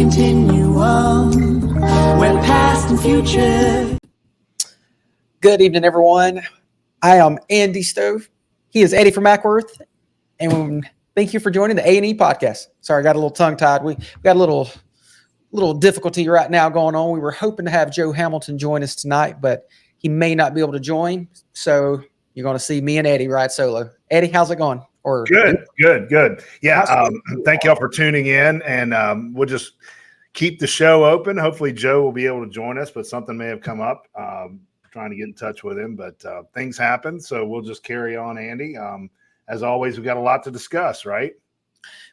continuum where past and future. Good evening, everyone. I am Andy Stove. He is Eddie from Mackworth, and thank you for joining the AandEPodcast. Sorry, I got a little tongue-tied. We got a little difficulty right now going on. We were hoping to have Joe Hamilton join us tonight, but he may not be able to join. So you're going to see me and Eddie ride solo. Eddie, how's it going? Good. Yeah, thank y'all for tuning in, and we'll just keep the show open. Hopefully Joe will be able to join us, but something may have come up. Trying to get in touch with him, but things happen, so we'll just carry on, Andy. As always, we got a lot to discuss, right?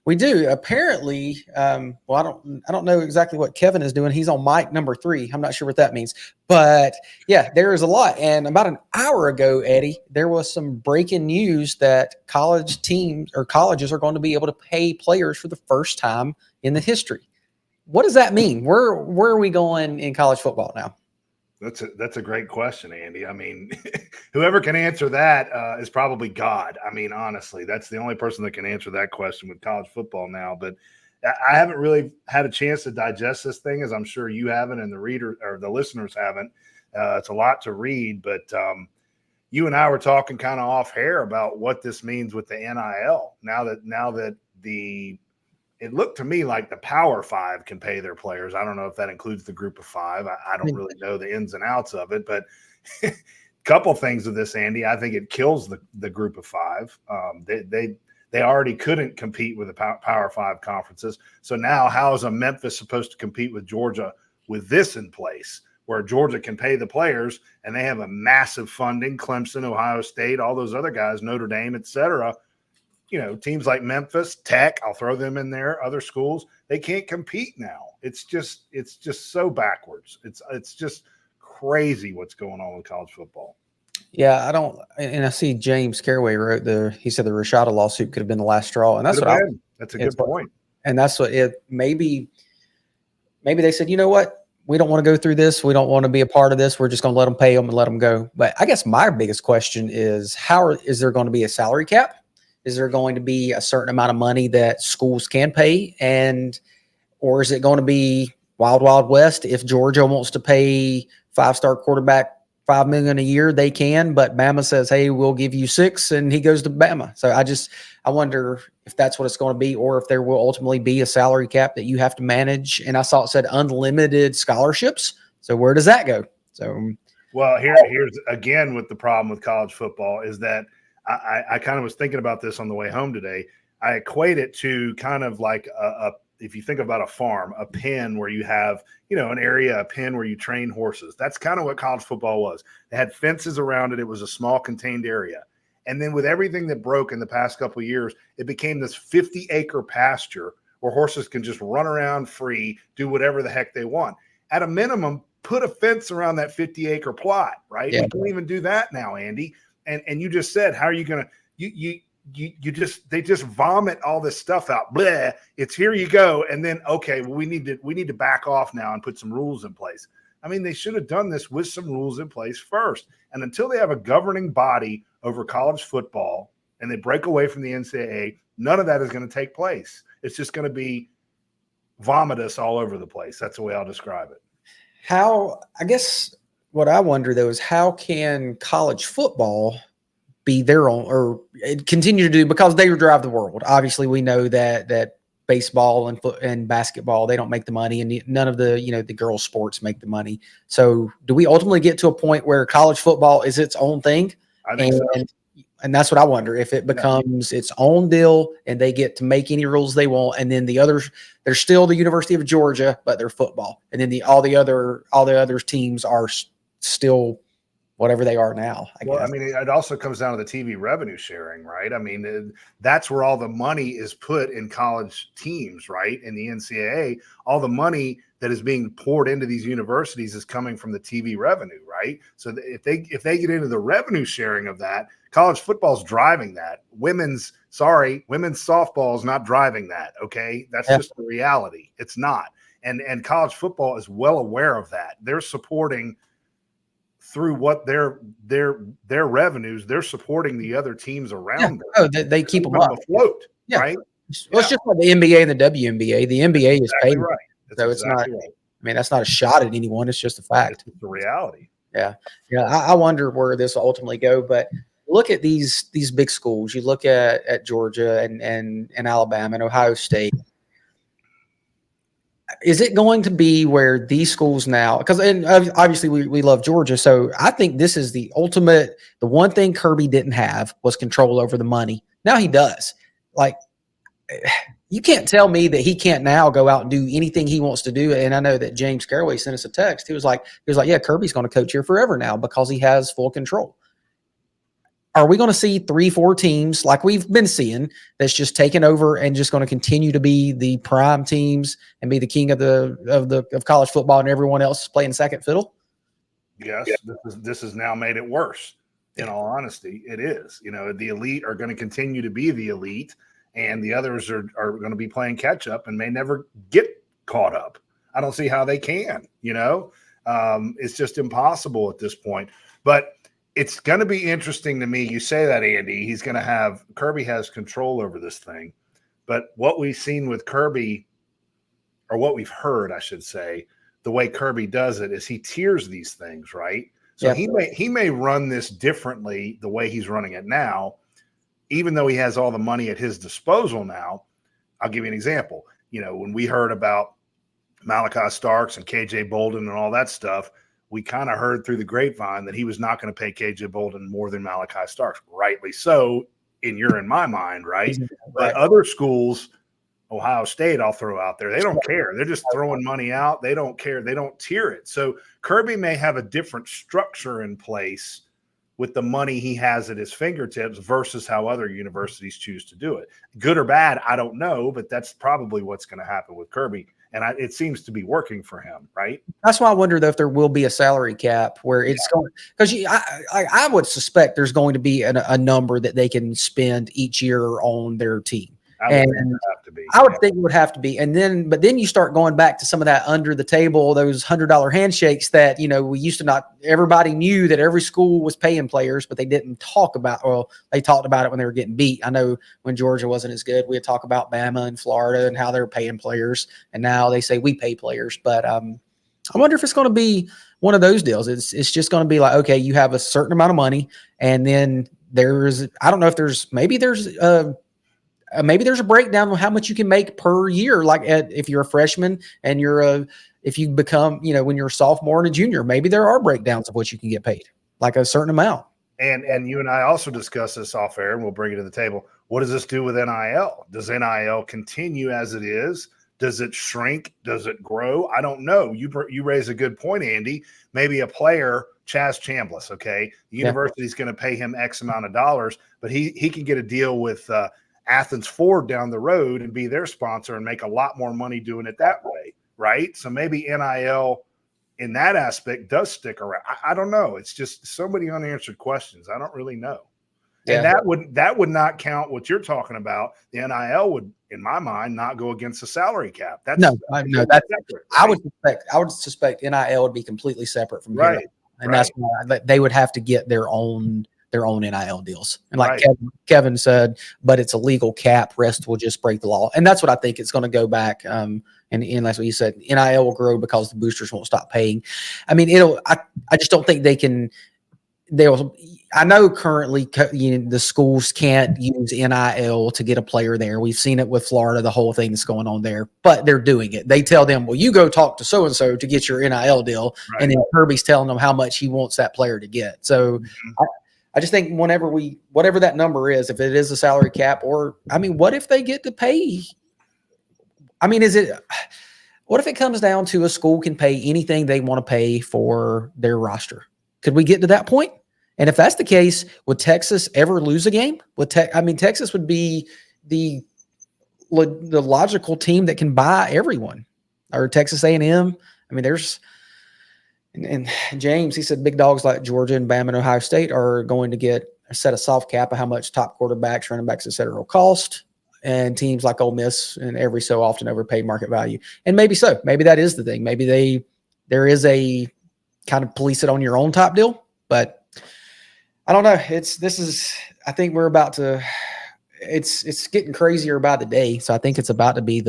We do. Apparently, I don't know exactly what Kevin is doing. He's on mic number 3. I'm not sure what that means, but yeah, there is a lot. And about an hour ago, Eddie, there was some breaking news that college teams or colleges are going to be able to pay players for the first time in the history. What does that mean? Where are we going in college football now? That's a great question, Andy. I mean, whoever can answer that is probably God. I mean, honestly, that's the only person that can answer that question with college football now. But I haven't really had a chance to digest this thing, as I'm sure you haven't, and the reader or the listeners haven't. It's a lot to read, but you and I were talking kind of off air about what this means with the NIL. Now that it looked to me like the Power Five can pay their players. I don't know if that includes the Group of Five. I don't really know the ins and outs of it, but a couple things of this, Andy. I think it kills the Group of Five. They already couldn't compete with the Power Five conferences. So now how is a Memphis supposed to compete with Georgia with this in place, where Georgia can pay the players and they have a massive funding, Clemson, Ohio State, all those other guys, Notre Dame, et cetera. You know, teams like Memphis, Tech, I'll throw them in there, other schools, they can't compete now. It's just so backwards. It's just crazy what's going on with college football. Yeah, I see James Caraway he said the Rashada lawsuit could have been the last straw. And that's that's a good point. And that's what maybe they said, you know what? We don't want to go through this. We don't want to be a part of this. We're just going to let them pay them and let them go. But I guess my biggest question is is there going to be a salary cap? Is there going to be a certain amount of money that schools can pay? Or is it going to be wild, wild west? If Georgia wants to pay 5-star quarterback $5 million a year, they can, but Bama says, hey, we'll give you $6 million, and he goes to Bama. So I wonder if that's what it's going to be, or if there will ultimately be a salary cap that you have to manage. And I saw it said unlimited scholarships. So where does that go? So, well, here's again with the problem with college football is that I kind of was thinking about this on the way home today. I equate it to kind of like if you think about a farm, a pen where you have, an area, a pen where you train horses. That's kind of what college football was. They had fences around it. It was a small contained area. And then with everything that broke in the past couple of years, it became this 50-acre pasture where horses can just run around free, do whatever the heck they want. At a minimum, put a fence around that 50-acre plot, right? Yeah. We can't even do that now, Andy. And you just said, how are you going to, they just vomit all this stuff out. Bleh, it's here you go. And then, okay, well, we need to back off now and put some rules in place. I mean, they should have done this with some rules in place first. And until they have a governing body over college football and they break away from the NCAA, none of that is going to take place. It's just going to be vomitous all over the place. That's the way I'll describe it. I guess what I wonder, though, is how can college football be their own or continue to do, because they drive the world. Obviously, we know that baseball and basketball, they don't make the money, and none of the, the girls' sports make the money. So do we ultimately get to a point where college football is its own thing? I think so. And that's what I wonder, if it becomes its own deal and they get to make any rules they want. And then the others, they're still the University of Georgia, but they're football. And then all the other teams are still whatever they are now, I guess. I mean, it also comes down to the TV revenue sharing, right? I mean, that's where all the money is put in college teams, right? In the NCAA, all the money that is being poured into these universities is coming from the TV revenue, right? So if they get into the revenue sharing of that, college football is driving that. Women's softball is not driving that, okay? That's just the reality. It's not. And college football is well aware of that. They're supporting through what their revenues, they're supporting the other teams around them. Oh, they keep them up afloat, right? Well, it's just like the NBA and the WNBA. The NBA is paying. Right. So it's not. right. I mean, that's not a shot at anyone. It's just a fact. It's the reality. Yeah. Yeah. I wonder where this will ultimately go. But look at these big schools. You look at Georgia and Alabama and Ohio State. Is it going to be where these schools now, because obviously we love Georgia, so I think this is the ultimate, the one thing Kirby didn't have was control over the money. Now he does. Like, you can't tell me that he can't now go out and do anything he wants to do. And I know that James Caraway sent us a text. He was like, yeah, Kirby's going to coach here forever now because he has full control. Are we going to see 3-4 teams like we've been seeing that's just taking over and just going to continue to be the prime teams and be the king of college football and everyone else is playing second fiddle? Yes, this has now made it worse. In all honesty, it is. The elite are going to continue to be the elite, and the others are going to be playing catch up and may never get caught up. I don't see how they can. It's just impossible at this point. But it's going to be interesting to me. You say that, Andy. He's going to have – Kirby has control over this thing. But what we've seen with Kirby, or what we've heard, I should say, the way Kirby does it is he tiers these things, right? So he may run this differently the way he's running it now, even though he has all the money at his disposal now. I'll give you an example. When we heard about Malachi Starks and KJ Bolden and all that stuff, we kind of heard through the grapevine that he was not going to pay KJ Bolden more than Malachi Starks. Rightly so, in my mind, right? But other schools, Ohio State, I'll throw out there, they don't care. They're just throwing money out. They don't care. They don't tier it. So Kirby may have a different structure in place with the money he has at his fingertips versus how other universities choose to do it. Good or bad, I don't know, but that's probably what's going to happen with Kirby. And it seems to be working for him, right? That's why I wonder, though, if there will be a salary cap where it's going, because I would suspect there's going to be a number that they can spend each year on their team. I would think it would have to be. But then you start going back to some of that under the table, those $100 handshakes that, we used to not, everybody knew that every school was paying players, but they didn't talk about, they talked about it when they were getting beat. I know when Georgia wasn't as good, we'd talk about Bama and Florida and how they were paying players. And now they say we pay players. But I wonder if it's going to be one of those deals. It's just going to be like, okay, you have a certain amount of money. And then I don't know if maybe there's a breakdown of how much you can make per year. Like if you're a freshman and if you become, when you're a sophomore and a junior, maybe there are breakdowns of what you can get paid, like a certain amount. And you and I also discussed this off air, and we'll bring it to the table. What does this do with NIL? Does NIL continue as it is? Does it shrink? Does it grow? I don't know. You raise a good point, Andy. Maybe a player, Chaz Chambliss, okay? The university's going to pay him X amount of dollars, but he can get a deal with Athens Ford down the road and be their sponsor and make a lot more money doing it that way, right? So maybe NIL in that aspect does stick around. I don't know. It's just so many unanswered questions. I don't really know. Yeah. And that would not count what you're talking about. The NIL would, in my mind, not go against the salary cap. That's separate, right? I would suspect NIL would be completely separate from right. And that's why they would have to get their own NIL deals. And like Kevin said, but it's a legal cap. Rest will just break the law. And that's what I think it's going to go back. And that's what you said. NIL will grow because the boosters won't stop paying. I mean, I just don't think I know currently the schools can't use NIL to get a player there. We've seen it with Florida, the whole thing that's going on there, but they're doing it. They tell them, well, you go talk to so-and-so to get your NIL deal. Right. And then Kirby's telling them how much he wants that player to get. So I just think whatever that number is, if it is a salary cap, or, I mean, what if they get to pay? I mean, what if it comes down to a school can pay anything they want to pay for their roster? Could we get to that point? And if that's the case, would Texas ever lose a game? Texas would be the logical team that can buy everyone, or Texas A&M. I mean, and James, he said big dogs like Georgia and Bama and Ohio State are going to get a set of soft cap of how much top quarterbacks, running backs, et cetera, will cost. And teams like Ole Miss and every so often overpay market value. And maybe so. Maybe that is the thing. Maybe there is a kind of police it on your own type deal. But I don't know. I think we're about to, it's getting crazier by the day. So I think it's about to be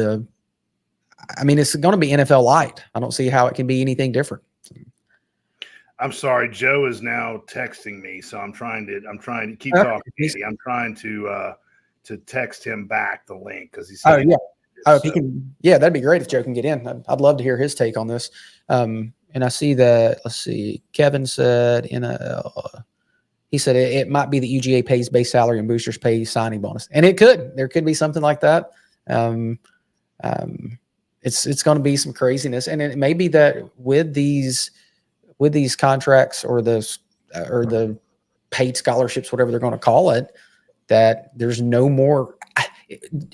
I mean, it's going to be NFL light. I don't see how it can be anything different. I'm sorry, Joe is now texting me, so I'm trying to keep talking, Andy. I'm trying to text him back the link because he said, "Oh yeah, if he can, yeah, that'd be great if Joe can get in. I'd love to hear his take on this." And I see that. Let's see. Kevin said he said it might be that UGA pays base salary and boosters pay signing bonus, and there could be something like that. It's going to be some craziness, and it may be that with these contracts or the paid scholarships, whatever they're going to call it, that there's no more.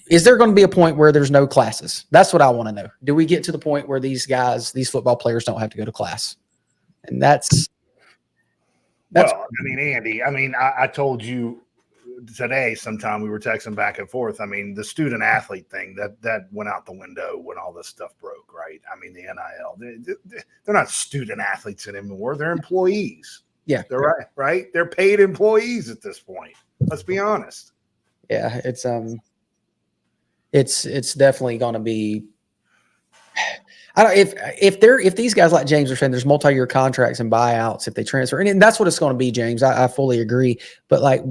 Is there going to be a point where there's no classes? That's what I want to know. Do we get to the point where these football players don't have to go to class? And that's well, I mean, Andy, I told you today sometime we were texting back and forth. I mean, the student athlete thing that went out the window when all this stuff broke, right? I mean, the NIL, they're not student athletes anymore. They're employees. Yeah. They're right. They're paid employees at this point. Let's be honest. Yeah. It's definitely going to be, I don't if these guys like James are saying there's multi-year contracts and buyouts if they transfer, and that's what it's going to be, James. I fully agree. But like,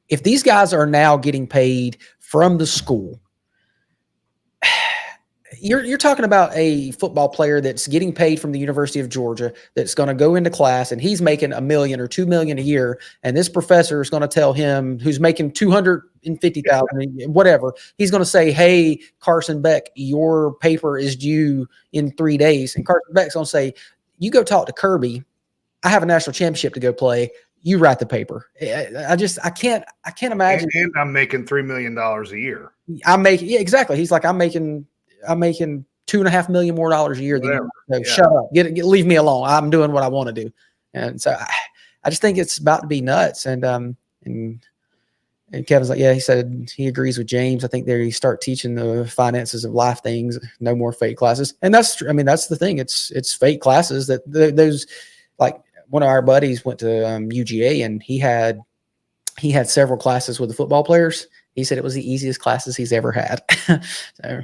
if these guys are now getting paid from the school, you're talking about a football player that's getting paid from the University of Georgia that's going to go into class and he's making $1 million or $2 million a year, and this professor is going to tell him, who's making $250,000, whatever, he's going to say, "Hey, Carson Beck, your paper is due in 3 days," and Carson Beck's going to say, "You go talk to Kirby. I have a national championship to go play. You write the paper." I can't imagine. And I'm making $3 million a year. Yeah, exactly. He's like, I'm making $2.5 million more a year than you. So shut up. Leave me alone. I'm doing what I want to do. And so I just think it's about to be nuts. And Kevin's like, yeah, he said he agrees with James. I think they start teaching the finances of life things, no more fake classes. And that's true. I mean, that's the thing. It's fake classes that those, like one of our buddies went to UGA and he had several classes with the football players. He said it was the easiest classes he's ever had. So,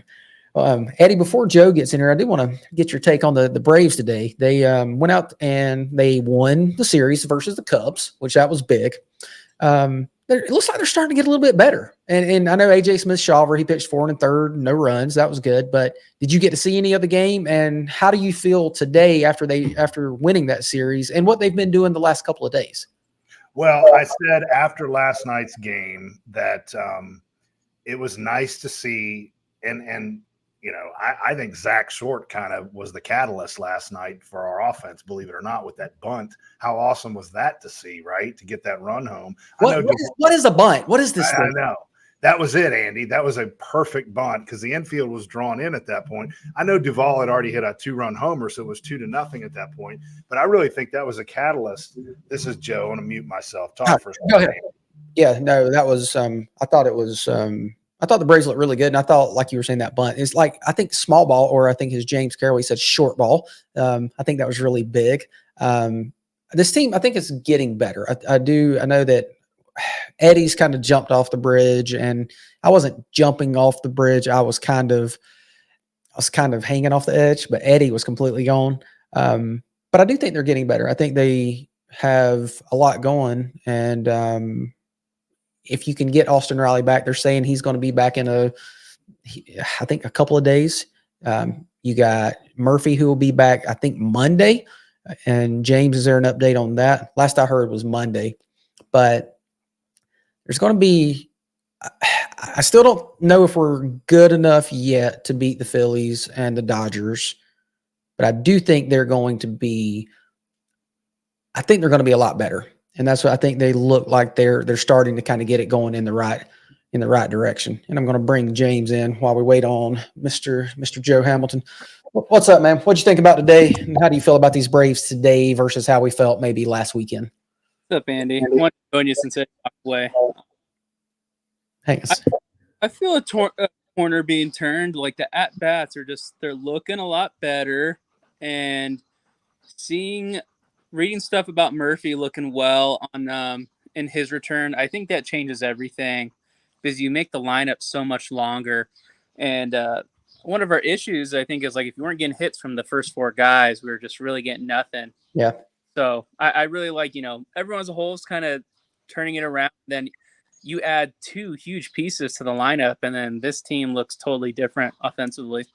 Eddie, before Joe gets in here, I do want to get your take on the Braves today. They went out and they won the series versus the Cubs, which that was big. It looks like they're starting to get a little bit better. And I know AJ Smith-Shawver, he pitched 4 1/3, no runs. That was good. But did you get to see any of the game? And how do you feel today after winning that series and what they've been doing the last couple of days? Well, I said after last night's game that it was nice to see, and you know, I think Zach Short kind of was the catalyst last night for our offense, believe it or not, with that bunt. How awesome was that to see, right? To get that run home. What is a bunt? What is this thing? I know. That was it, Andy. That was a perfect bunt because the infield was drawn in at that point. I know Duvall had already hit a 2-run homer, so it was 2-0 at that point. But I really think that was a catalyst. This is Joe. I want to mute myself. Talk for a second. Go ahead. Yeah, no, that was I thought it was I thought the Braves looked really good, and I thought, like you were saying, that bunt is like, I think small ball, or I think as James Carroll said, short ball. I think that was really big. This team, I think, is getting better. I know that Eddie's kind of jumped off the bridge, and I wasn't jumping off the bridge. I was kind of hanging off the edge, but Eddie was completely gone. But I do think they're getting better. I think they have a lot going, and if you can get Austin Riley back, they're saying he's going to be back in I think a couple of days. You got Murphy, who will be back, I think, Monday. And James, is there an update on that? Last I heard was Monday. But there's going to be – I still don't know if we're good enough yet to beat the Phillies and the Dodgers. But I do think they're going to be – I think they're going to be a lot better. And that's what I think they look like they're starting to kind of get it going in the right direction. And I'm going to bring James in while we wait on Mr. Joe Hamilton. What's up, man? What'd you think about today? And how do you feel about these Braves today versus how we felt maybe last weekend? What's up, Andy? I want to join you since I walked away. Thanks. I feel a corner being turned. Like the at-bats are they're looking a lot better. And reading stuff about Murphy looking well on in his return, I think that changes everything because you make the lineup so much longer. And one of our issues, I think, is like if you weren't getting hits from the first 4 guys, we were just really getting nothing. Yeah. So I really like, everyone as a whole is kind of turning it around. Then you add 2 huge pieces to the lineup, and then this team looks totally different offensively.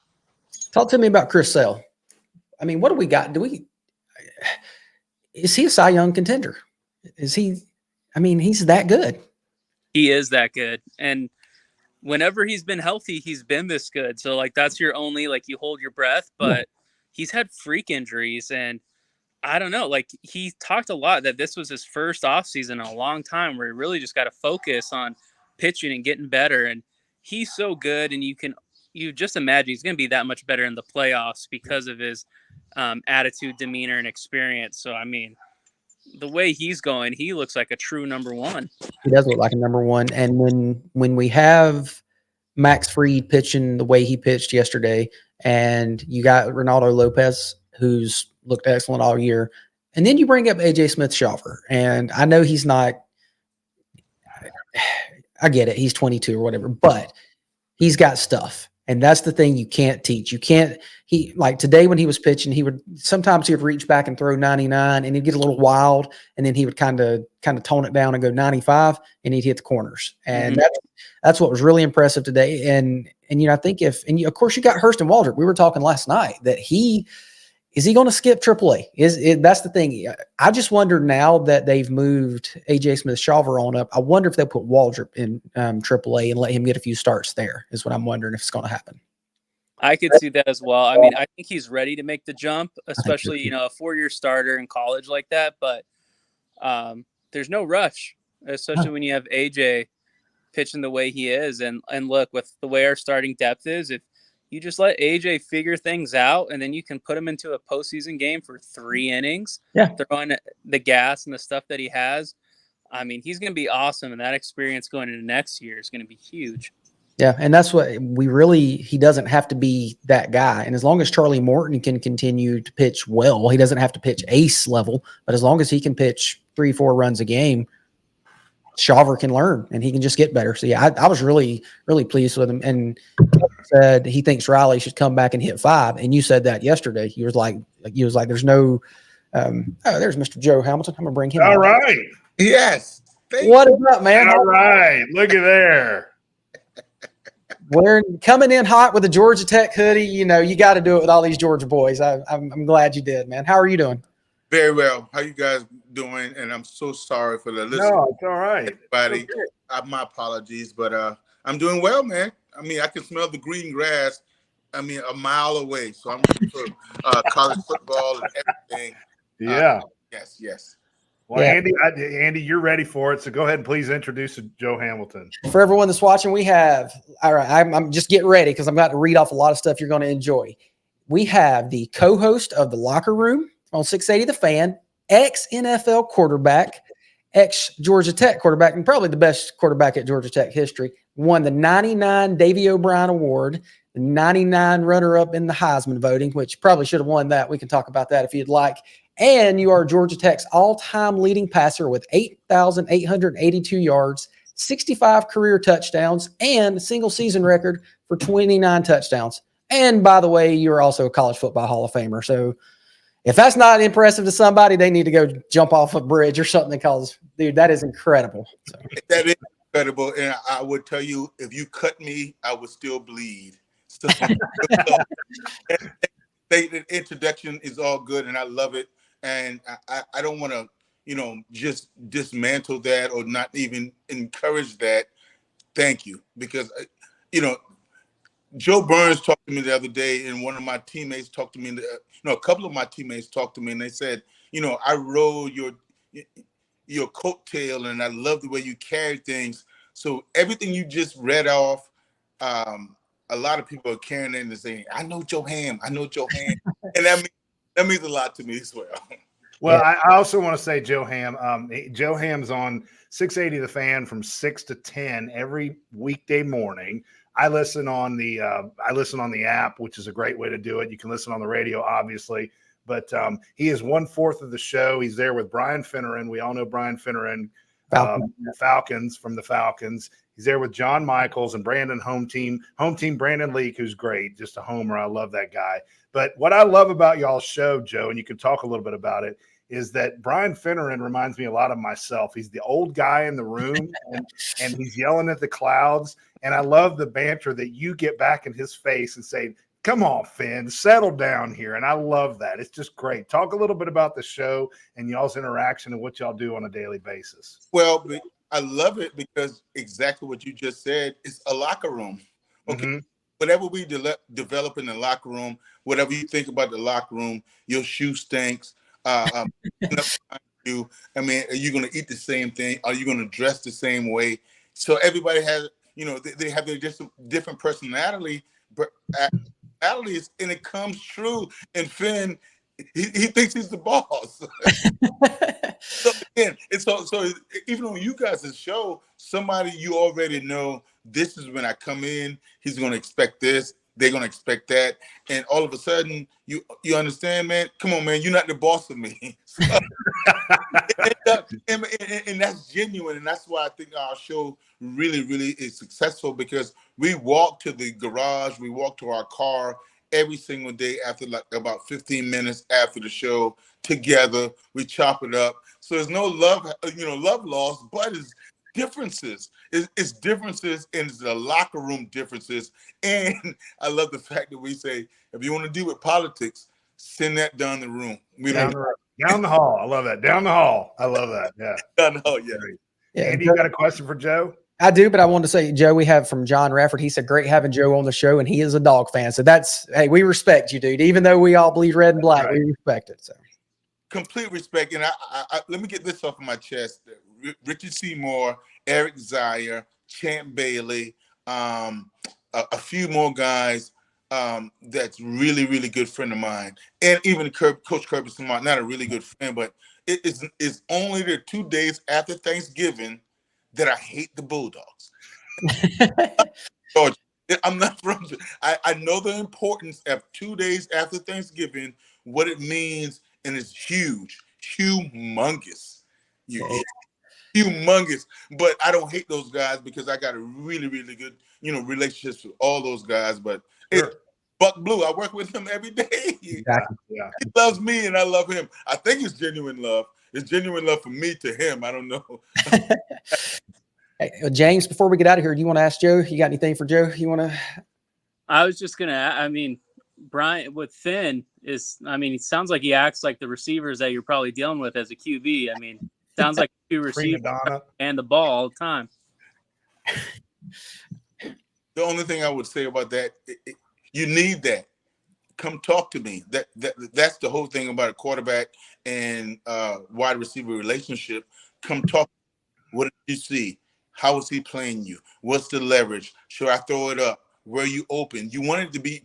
Talk to me about Chris Sale. I mean, what do we got? Is he a Cy Young contender? Is he? I mean, he's that good. He is that good, and whenever he's been healthy, he's been this good. So like that's your only you hold your breath, but he's had freak injuries, and I don't know. Like he talked a lot that this was his first offseason in a long time where he really just got to focus on pitching and getting better. And he's so good, and you just imagine he's going to be that much better in the playoffs because of his attitude, demeanor, and experience. So I mean, the way he's going, he looks like a true number 1. He does look like a number 1. And when we have Max Fried pitching the way he pitched yesterday, and you got Ronaldo Lopez, who's looked excellent all year, and then you bring up AJ Smith-Shawver, and I know he's not – I get it. He's 22 or whatever, but he's got stuff. And that's the thing you can't teach. You can't – like today when he was pitching, he would reach back and throw 99, and he'd get a little wild, and then he would kind of tone it down and go 95, and he'd hit the corners. And that's what was really impressive today. And I think of course you got Hurston Waldrop. We were talking last night that is he going to skip AAA? That's the thing. I just wonder now that they've moved AJ Smith-Shawver on up. I wonder if they'll put Waldrop in AAA and let him get a few starts there. Is what I'm wondering if it's going to happen. I could see that as well. I mean, I think he's ready to make the jump, especially a 4-year starter in college like that. But there's no rush, especially when you have AJ pitching the way he is. And look, with the way our starting depth is, if you just let AJ figure things out, and then you can put him into a postseason game for 3 innings, throwing the gas and the stuff that he has. I mean, he's going to be awesome, and that experience going into next year is going to be huge. Yeah, and that's what he doesn't have to be that guy. And as long as Charlie Morton can continue to pitch well, he doesn't have to pitch ace level, but as long as he can pitch 3-4 runs a game, Shawver can learn and he can just get better. So yeah, I was really, really pleased with him. And he said he thinks Riley should come back and hit 5. And you said that yesterday. He was like, there's no, there's Mr. Joe Hamilton. I'm gonna bring him. All out. right. Yes. What is up, man? All right. Look at there. We're coming in hot with a Georgia Tech hoodie. You got to do it with all these Georgia boys. I'm glad you did, man. How are you doing? Very well. How you guys doing? And I'm so sorry for the listeners. No, it's all right. Everybody, my apologies, but I'm doing well, man. I mean, I can smell the green grass. I mean, a mile away. So I'm ready for college football and everything. Yeah. Yes. Well, yeah. Andy, you're ready for it. So go ahead and please introduce Joe Hamilton. For everyone that's watching, we have, all right, I'm just getting ready because I'm about to read off a lot of stuff you're going to enjoy. We have the co-host of The Locker Room on 680 The Fan, ex-NFL quarterback, ex-Georgia Tech quarterback, and probably the best quarterback at Georgia Tech history, won the 99 Davey O'Brien Award, the 99 runner-up in the Heisman voting, which probably should have won that. We can talk about that if you'd like. And you are Georgia Tech's all-time leading passer with 8,882 yards, 65 career touchdowns, and a single season record for 29 touchdowns. And by the way, you're also a college football Hall of Famer. So if that's not impressive to somebody, they need to go jump off a bridge or something because, dude, that is incredible. So. That is incredible. And I would tell you, if you cut me, I would still bleed. So, the introduction is all good, and I love it. And I don't want to, just dismantle that or not even encourage that. Thank you. Because, Joe Burns talked to me the other day, and one of my teammates talked to me, a couple of my teammates talked to me, and they said, I rode your coattail, and I love the way you carry things. So everything you just read off, a lot of people are carrying it and saying, I know Joe Ham. And that means a lot to me as well. Well, yeah. I also want to say Joe Ham. Joe Ham's on 680 The Fan from 6 to 10 every weekday morning. I listen on the app, which is a great way to do it. You can listen on the radio, obviously, but he is 1/4 of the show. He's there with Brian Finneran. We all know Brian Finneran, Falcons from the Falcons. He's there with John Michaels and Brandon home team Brandon Leak, who's great, just a homer. I love that guy. But what I love about y'all's show, Joe, and you can talk a little bit about it, is that Brian Finneran reminds me a lot of myself. He's the old guy in the room, and he's yelling at the clouds. And I love the banter that you get back in his face and say, come on, Finn, settle down here. And I love that. It's just great. Talk a little bit about the show and y'all's interaction and what y'all do on a daily basis. Well, I love it because exactly what you just said is a locker room. Okay. Mm-hmm. Whatever we develop in the locker room, whatever you think about the locker room, your shoe stinks. I mean, are you going to eat the same thing? Are you going to dress the same way? So everybody has, they have their different personalities, and it comes true. And Finn, he thinks he's the boss. So again, so even on you guys' show, somebody you already know, this is when I come in, he's going to expect this, they're going to expect that. And all of a sudden, you understand, man, come on, man, you're not the boss of me. And that's genuine. And that's why I think our show really, really is successful, because we walk to the garage, we walk to our car every single day after like about 15 minutes after the show together. We chop it up. So there's no love lost, but it's differences. It's differences, and it's the locker room differences. And I love the fact that we say, if you want to deal with politics, send that down the room. Down the hall. I love that. Down the hall. I love that. Yeah. Down the hall, yeah. Andy, you got a question for Joe? I do, but I wanted to say, Joe, we have from John Rafford. He said, great having Joe on the show, and he is a dog fan. So hey, we respect you, dude. Even though we all bleed red and black, we respect it. So complete respect. And I let me get this off of my chest. Richard Seymour, Eric Zier, Champ Bailey, a few more guys that's really, really good friend of mine. And even Coach Kirby Smart, not a really good friend, but it's only the 2 days after Thanksgiving that I hate the Bulldogs. I'm not from. I know the importance of 2 days after Thanksgiving, what it means, and it's huge, humongous, humongous. But I don't hate those guys because I got a really, really good, relationships with all those guys. But Buck Blue, I work with him every day. Exactly. Yeah. He loves me and I love him. I think it's genuine love. It's genuine love from me to him. I don't know. Hey, James, before we get out of here, do you want to ask Joe? You got anything for Joe? You want to? I was just going to, Brian with Finn it sounds like he acts like the receivers that you're probably dealing with as a QB. Sounds like two receivers and the ball all the time. The only thing I would say about that, you need that. Come talk to me. That's the whole thing about a quarterback and wide receiver relationship. Come talk. What did you see? How is he playing you? What's the leverage? Should I throw it up? Where you open? You want it to be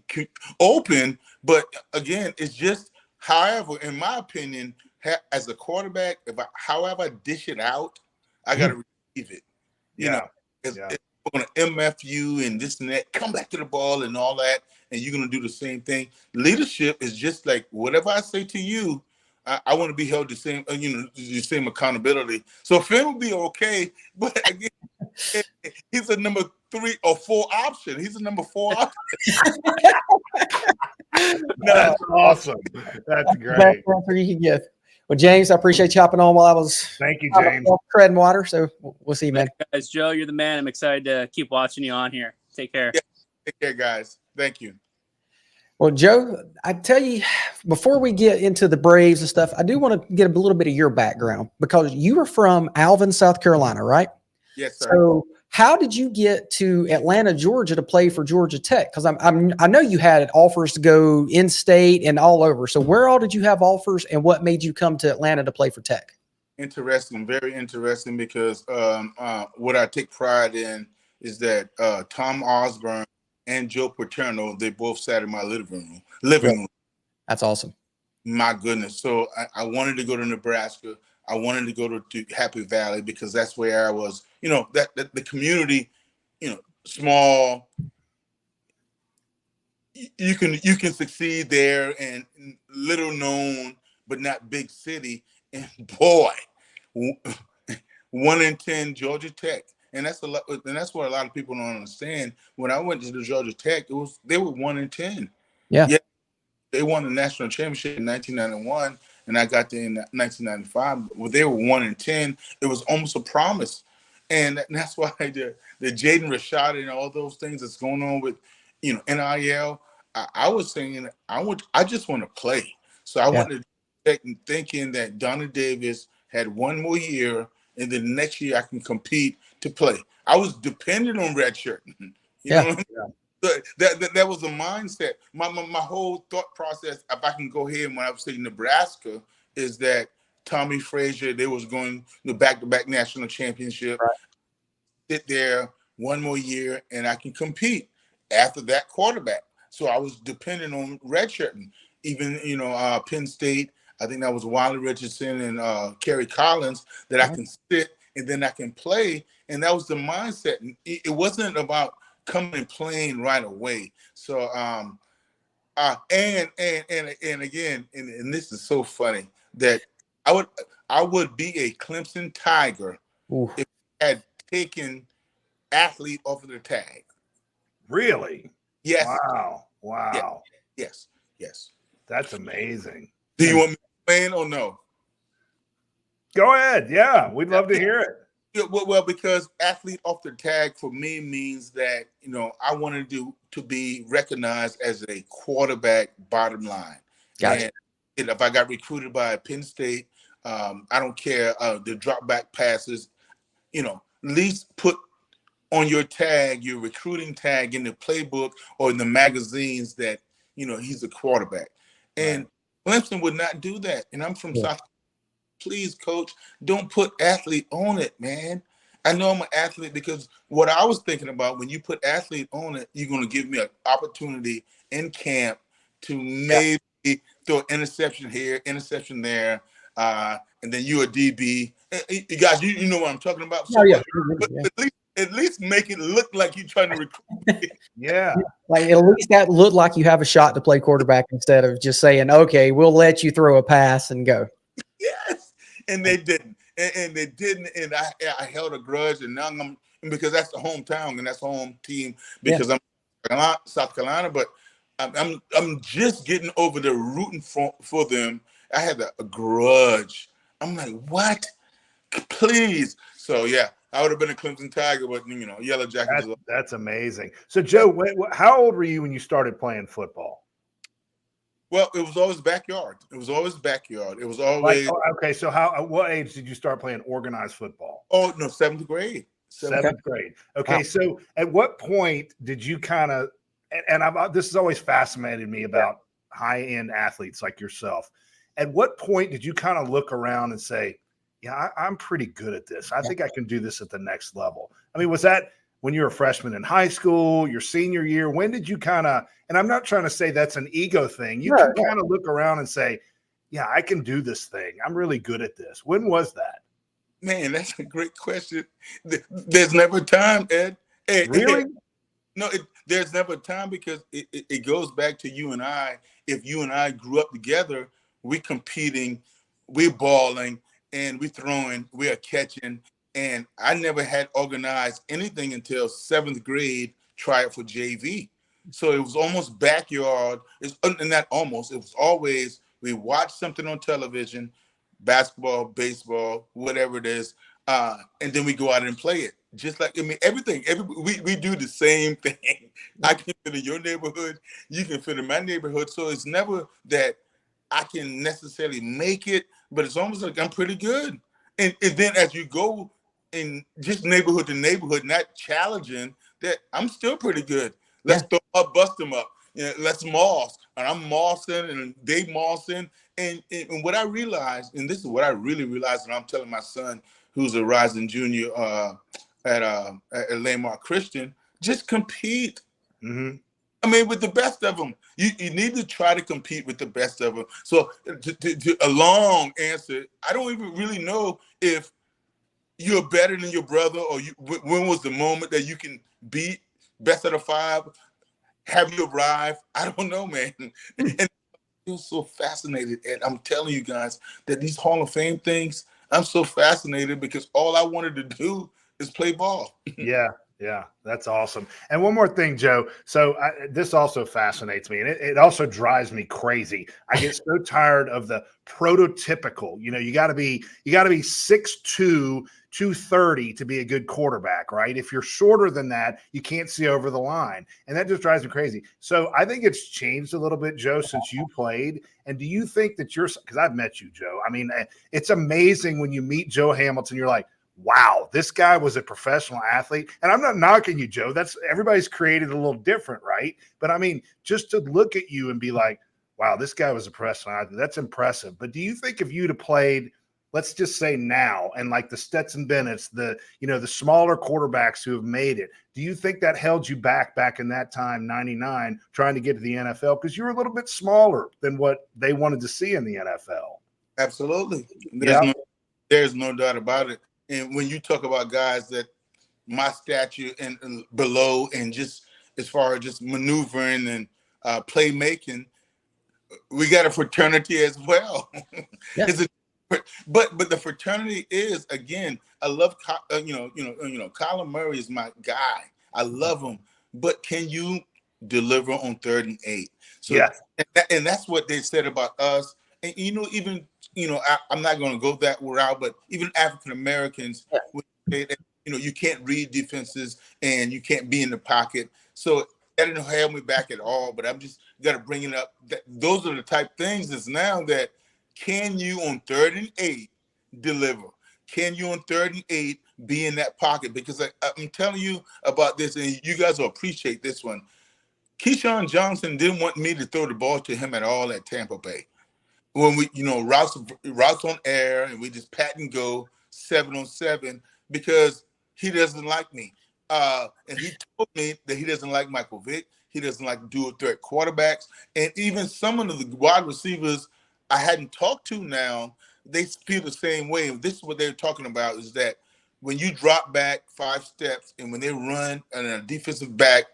open, but again, it's just, however, in my opinion, as a quarterback, however I dish it out, I got to receive it. It's going to MF you and this and that. Come back to the ball and all that, and you're going to do the same thing. Leadership is just like whatever I say to you, I want to be held the same, the same accountability. So Finn will be okay, but again, he's a number 3 or 4 option. He's a number 4 option. That's awesome. That's great. Best answer you can give. Well, James, I appreciate you hopping on while I was. Thank you, James. Treading water. So we'll see you, man. Guys, Joe, you're the man. I'm excited to keep watching you on here. Take care. Yeah, take care, guys. Thank you. Well, Joe, I tell you, before we get into the Braves and stuff, I do want to get a little bit of your background, because you were from Alvin, South Carolina, right? Yes, sir. So how did you get to Atlanta, Georgia to play for Georgia Tech? Because I know you had offers to go in-state and all over. So where all did you have offers, and what made you come to Atlanta to play for Tech? Interesting, very interesting, because what I take pride in is that Tom Osborne and Joe Paterno, they both sat in my living room. That's awesome. My goodness. So I wanted to go to Nebraska. I wanted to go to Happy Valley, because that's where I was, that the community, small. You can succeed there, and little known, but not big city. And boy, 1 in 10 Georgia Tech. and that's a lot, and that's what a lot of people don't understand. When I went to the Georgia Tech, they were 1-10. Yeah. They won the national championship in 1991, and I got there in 1995. Well, they were 1-10. It was almost a promise, and that's why the Jaden Rashad and all those things that's going on with, NIL. I was saying I just want to play. So I went to Tech thinking that Donna Davis had one more year, and then the next year I can compete to play. I was dependent on redshirt. You know what I mean? That was a mindset. My whole thought process, if I can go ahead when I was saying Nebraska, is that Tommy Frazier, they was going the back-to-back national championship. Right. Sit there one more year and I can compete after that quarterback. So I was dependent on redshirting. Even, Penn State, I think that was Wiley Richardson and Kerry Collins, that I can sit and then I can play. And that was the mindset. And it wasn't about coming and playing right away. So and again, and this is so funny that I would be a Clemson Tiger if I had taken athlete off of the tag. Really? Yes. Wow. Yes. That's amazing. Do you want me to explain or no? Go ahead. Yeah, we'd love to hear it. Yeah, well, because athlete off the tag for me means that, I wanted to be recognized as a quarterback bottom line. Gotcha. And if I got recruited by Penn State, I don't care the drop back passes, at least put on your tag, your recruiting tag in the playbook or in the magazines that, he's a quarterback. And Clemson would not do that. And I'm from South. Please, coach, don't put athlete on it, man. I know I'm an athlete because what I was thinking about, when you put athlete on it, you're going to give me an opportunity in camp to maybe throw an interception here, interception there, and then you're a DB. You guys, you know what I'm talking about. So, but at least make it look like you're trying to recruit. Yeah. Like at least that looked like you have a shot to play quarterback instead of just saying, okay, we'll let you throw a pass and go. Yes. And they didn't. And they didn't. And I held a grudge. And now because that's the hometown and that's the home team because I'm South Carolina. But I'm just getting over the rooting for them. I had a grudge. I'm like, what? Please. So, yeah, I would have been a Clemson Tiger, but, Yellow Jackets. That's amazing. So, Joe, how old were you when you started playing football? Well, it was always backyard. It was always okay. So what age did you start playing organized football? Oh, no, 7th grade. Seventh grade. Okay. Wow. So at what point did you kind of, and this has always fascinated me about high-end athletes like yourself. At what point did you kind of look around and say, yeah, I'm pretty good at this. I think I can do this at the next level. I mean, was that when you were a freshman in high school, your senior year? When did you kind of, and I'm not trying to say that's an ego thing. You can kind of look around and say, yeah, I can do this thing. I'm really good at this. When was that? Man, that's a great question. There's never a time, Ed. Really? No, there's never a time because it goes back to you and I. If you and I grew up together, we're competing, we're balling, and we're throwing, we are catching. And I never had organized anything until 7th grade, try it for JV. So it was almost backyard. And not almost, it was always, we watched something on television, basketball, baseball, whatever it is, and then we go out and play it. Just like, everything. We do the same thing. I can fit in your neighborhood. You can fit in my neighborhood. So it's never that I can necessarily make it, but it's almost like I'm pretty good. And then as you go in just neighborhood to neighborhood, not challenging, that I'm still pretty good. Let's throw up, bust them up. Let's moss. And I'm mossing and they mossing. And what I realized, and this is what I really realized, and I'm telling my son, who's a rising junior at Landmark Christian, just compete. Mm-hmm. I mean, with the best of them. You need to try to compete with the best of them. So to a long answer, I don't even really know if you're better than your brother or when was the moment that you can beat best out of 5? Have you arrived? I don't know, man. And I feel so fascinated. And I'm telling you guys that these Hall of Fame things, I'm so fascinated because all I wanted to do is play ball. Yeah. Yeah, that's awesome. And one more thing, Joe. So this also fascinates me, and it also drives me crazy. I get so tired of the prototypical. You got to be 6'2", 230 to be a good quarterback, right? If you're shorter than that, you can't see over the line, and that just drives me crazy. So I think it's changed a little bit, Joe, since you played. And do you think that because I've met you, Joe? I mean, it's amazing when you meet Joe Hamilton. You're like, wow, this guy was a professional athlete. And I'm not knocking you, Joe. That's everybody's created a little different, right? But I mean, just to look at you and be like, wow, this guy was a professional athlete. That's impressive. But do you think if you'd have played, let's just say now, and like the Stetson Bennett's, the smaller quarterbacks who have made it, do you think that held you back in that time, 99, trying to get to the NFL? Because you were a little bit smaller than what they wanted to see in the NFL. Absolutely. Yeah. There's no doubt about it. And when you talk about guys that my stature and below, and just as far as just maneuvering and playmaking, we got a fraternity as well. Yeah. But the fraternity is, again, I love Kyler Murray is my guy. I love him. But can you deliver on 3rd and 8? So yeah. And that's what they said about us. And even I'm not going to go that route, but even African Americans, you can't read defenses and you can't be in the pocket. So that didn't hold me back at all. But I'm just got to bring it up. Those are the type things is now that can you on 3rd and 8 deliver? Can you on 3rd and 8 be in that pocket? Because I'm telling you about this, and you guys will appreciate this one. Keyshawn Johnson didn't want me to throw the ball to him at all at Tampa Bay. When we, routes on air, and we just pat and go 7-on-7 because he doesn't like me. And he told me that he doesn't like Michael Vick. He doesn't like dual threat quarterbacks. And even some of the wide receivers I hadn't talked to now, they feel the same way. And this is what they're talking about, is that when you drop back 5 steps and when they run and a defensive back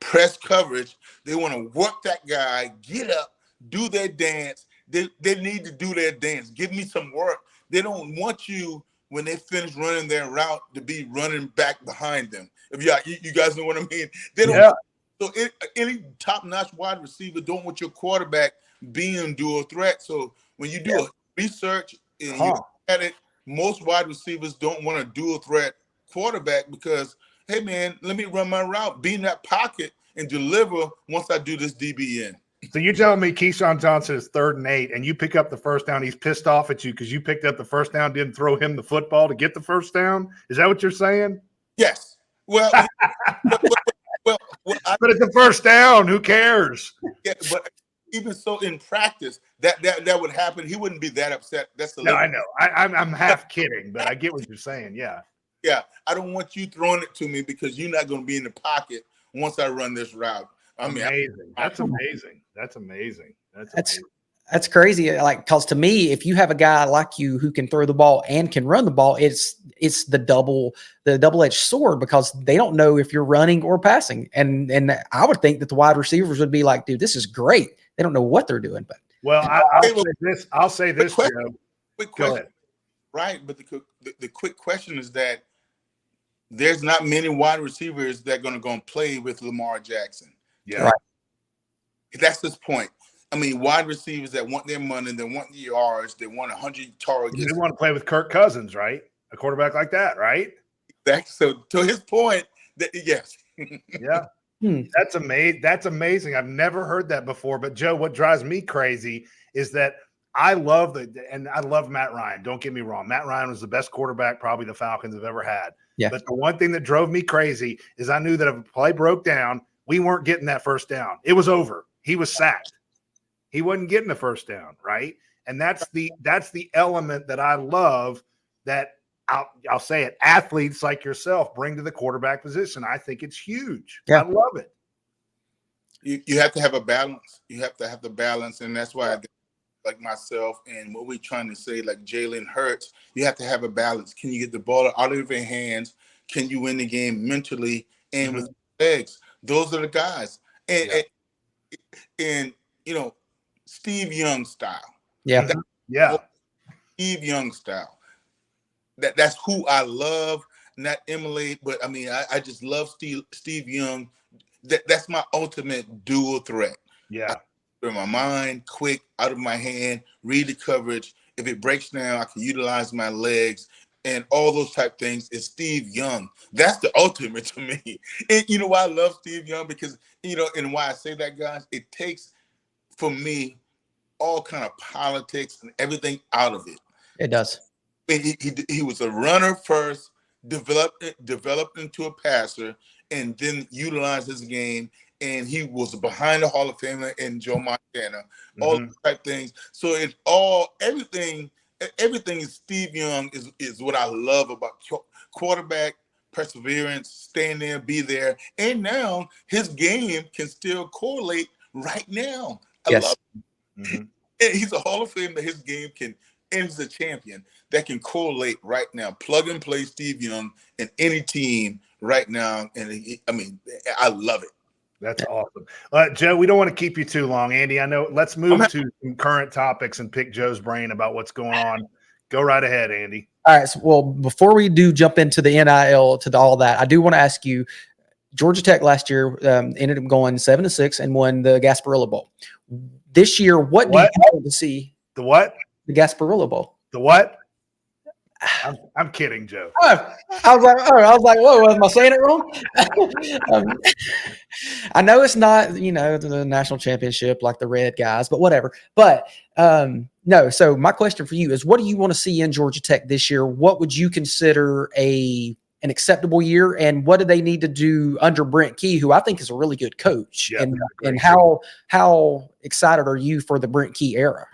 press coverage, they want to work that guy, get up, do their dance. They need to do their dance. Give me some work. They don't want you, when they finish running their route, to be running back behind them. If you guys know what I mean. They don't. Yeah. So any top-notch wide receiver don't want your quarterback being dual threat. So when you do a research and you look at it, most wide receivers don't want a dual threat quarterback because, hey man, let me run my route, be in that pocket, and deliver once I do this DB in. So you're telling me Keyshawn Johnson is 3rd and 8, and you pick up the first down. He's pissed off at you because you picked up the first down, didn't throw him the football to get the first down? Is that what you're saying? Yes. Well, but it's the first down. Who cares? Yeah, but even so, in practice, that would happen. He wouldn't be that upset. No, I know. I'm half kidding, but I get what you're saying. Yeah. Yeah. I don't want you throwing it to me because you're not going to be in the pocket once I run this route. Amazing. That's amazing. That's amazing. That's crazy. Like, because to me, if you have a guy like you who can throw the ball and can run the ball, it's the double-edged sword, because they don't know if you're running or passing. And I would think that the wide receivers would be like, dude, this is great. They don't know what they're doing. But I'll say this, Joe. Quick question. Go ahead. Right, but the quick question is that there's not many wide receivers that are going to go and play with Lamar Jackson. Yeah. Right. That's his point. I mean, wide receivers that want their money, they want the yards, they want 100 targets. They want to play with Kirk Cousins, right? A quarterback like that, right? So to his point, yes. Yeah. That's amazing. That's amazing. I've never heard that before. But Joe, what drives me crazy is that I love Matt Ryan. Don't get me wrong. Matt Ryan was the best quarterback probably the Falcons have ever had. Yeah. But the one thing that drove me crazy is I knew that if a play broke down, we weren't getting that first down. It was over. He was sacked. He wasn't getting the first down, right? And that's the element that I love, that I'll say it, athletes like yourself bring to the quarterback position. I think it's huge. Yeah. I love it. You have to have a balance. You have to have the balance, and that's why like myself and what we're trying to say, like Jalen Hurts, you have to have a balance. Can you get the ball out of your hands? Can you win the game mentally and with legs? Those are the guys. And Steve Young style. Yeah. Steve Young style. That's who I love. not emulate, but I mean, I just love Steve Young. That's my ultimate dual threat. Yeah. In my mind, quick, out of my hand, read the coverage. If it breaks down, I can utilize my legs and all those type things. Is Steve Young. That's the ultimate to me. And you know why I love Steve Young? Because, and why I say that, guys, it takes, for me, all kind of politics and everything out of it. It does. He was a runner first, developed into a passer, and then utilized his game. And he was behind the Hall of Famer and Joe Montana, all those type things. So it's everything Steve Young is what I love about quarterback perseverance, staying there, be there. And now his game can still correlate right now. I love it. He's a Hall of Famer. His game can ends a champion that can correlate right now. Plug and play Steve Young in any team right now. And I love it. That's awesome. Joe, we don't want to keep you too long. Andy, I know. Let's move to some current topics and pick Joe's brain about what's going on. Go right ahead, Andy. All right. So, well, before we do jump into the NIL, to all that, I do want to ask you, Georgia Tech last year ended up going 7-6 and won the Gasparilla Bowl. This year, what do you want to see? The what? The Gasparilla Bowl. The what? I'm kidding, Joe. I was like, whoa, am I saying it wrong? I know it's not, the national championship like the Red guys, but whatever. But no. So my question for you is, what do you want to see in Georgia Tech this year? What would you consider an acceptable year, and what do they need to do under Brent Key, who I think is a really good coach? Yeah, and how excited are you for the Brent Key era?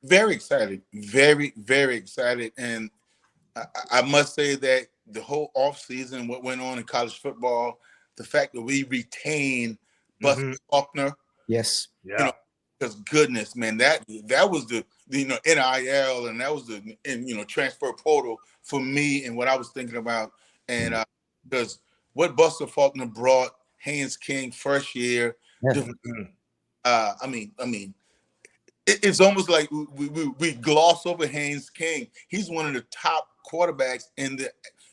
Very excited, very, very excited, and I must say that the whole offseason, what went on in college football, the fact that we retained Buster Faulkner. Yes. Yeah. Because goodness, man, that was the NIL, and that was the transfer portal for me and what I was thinking about. And because what Buster Faulkner brought, Haynes King first year, it's almost like we gloss over Haynes King. He's one of the top quarterbacks in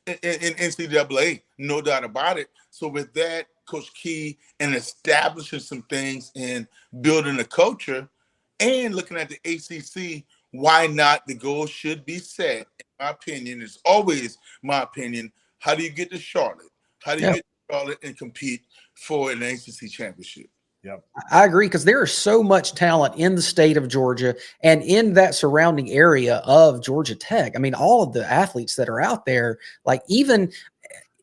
NCAA, no doubt about it. So with that, Coach Key and establishing some things and building a culture and looking at the ACC, why not? The goal should be set. In my opinion, it's always my opinion. How do you get to Charlotte? How do you get to Charlotte and compete for an ACC championship? Yep. I agree, because there is so much talent in the state of Georgia and in that surrounding area of Georgia Tech. I mean, all of the athletes that are out there, like even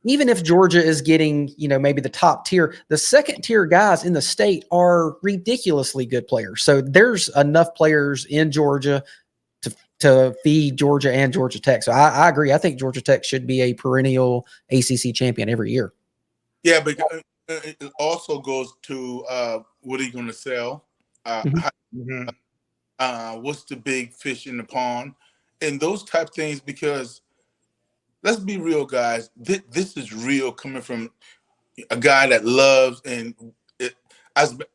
if Georgia is getting, maybe the top tier, the second tier guys in the state are ridiculously good players. So there's enough players in Georgia to feed Georgia and Georgia Tech. So I agree. I think Georgia Tech should be a perennial ACC champion every year. Yeah, but it also goes to what are you going to sell? What's the big fish in the pond? And those type things, because let's be real, guys. This is real coming from a guy that loves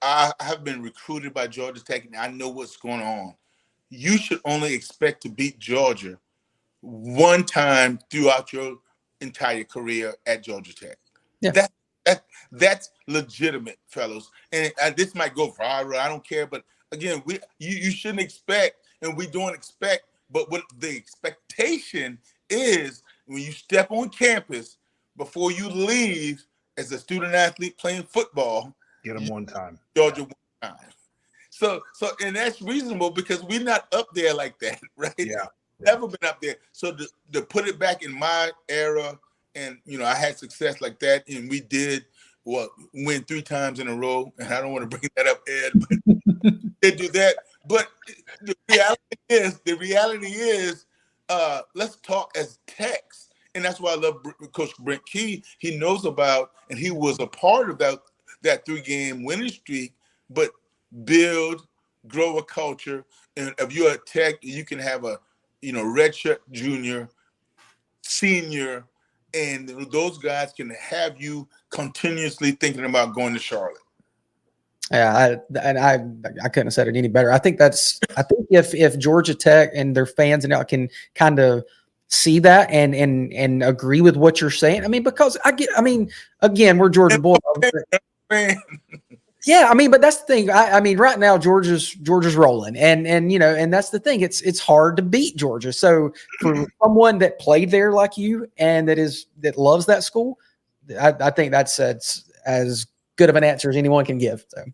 I have been recruited by Georgia Tech, and I know what's going on. You should only expect to beat Georgia one time throughout your entire career at Georgia Tech. Yeah. That's legitimate, fellas. And this might go viral. I don't care. But again, you shouldn't expect, and we don't expect. But what the expectation is, when you step on campus, before you leave as a student athlete playing football, get them one time. Georgia one time. So and that's reasonable, because we're not up there like that, right? Yeah. Never been up there. So to put it back in my era, and I had success like that, and we did win 3 times in a row. And I don't want to bring that up, Ed, but they do that. But the reality is, let's talk as Techs, and that's why I love Coach Brent Key. He knows about, and he was a part of that 3-game winning streak. But build, grow a culture, and if you're a Tech, you can have a redshirt junior, senior. And those guys can have you continuously thinking about going to Charlotte. Yeah, I couldn't have said it any better. I think if Georgia Tech and their fans and all can kind of see that and agree with what you're saying? I mean, because again, we're Georgia boys. Man. Yeah, I mean, but that's the thing. I mean, right now Georgia's rolling, and and that's the thing. It's hard to beat Georgia. So for someone that played there like you and that loves that school, I think that's as good of an answer as anyone can give. So.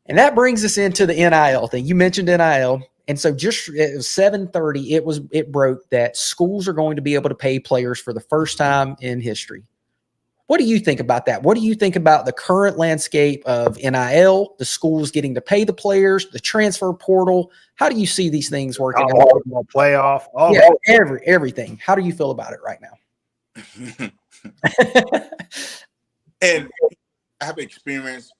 And that brings us into the NIL thing. You mentioned NIL, and so just it was 7:30. It broke that schools are going to be able to pay players for the first time in history. What do you think about that? What do you think about the current landscape of NIL, the schools getting to pay the players, the transfer portal? How do you see these things working out? Playoff, Everything. How do you feel about it right now? And I have experience,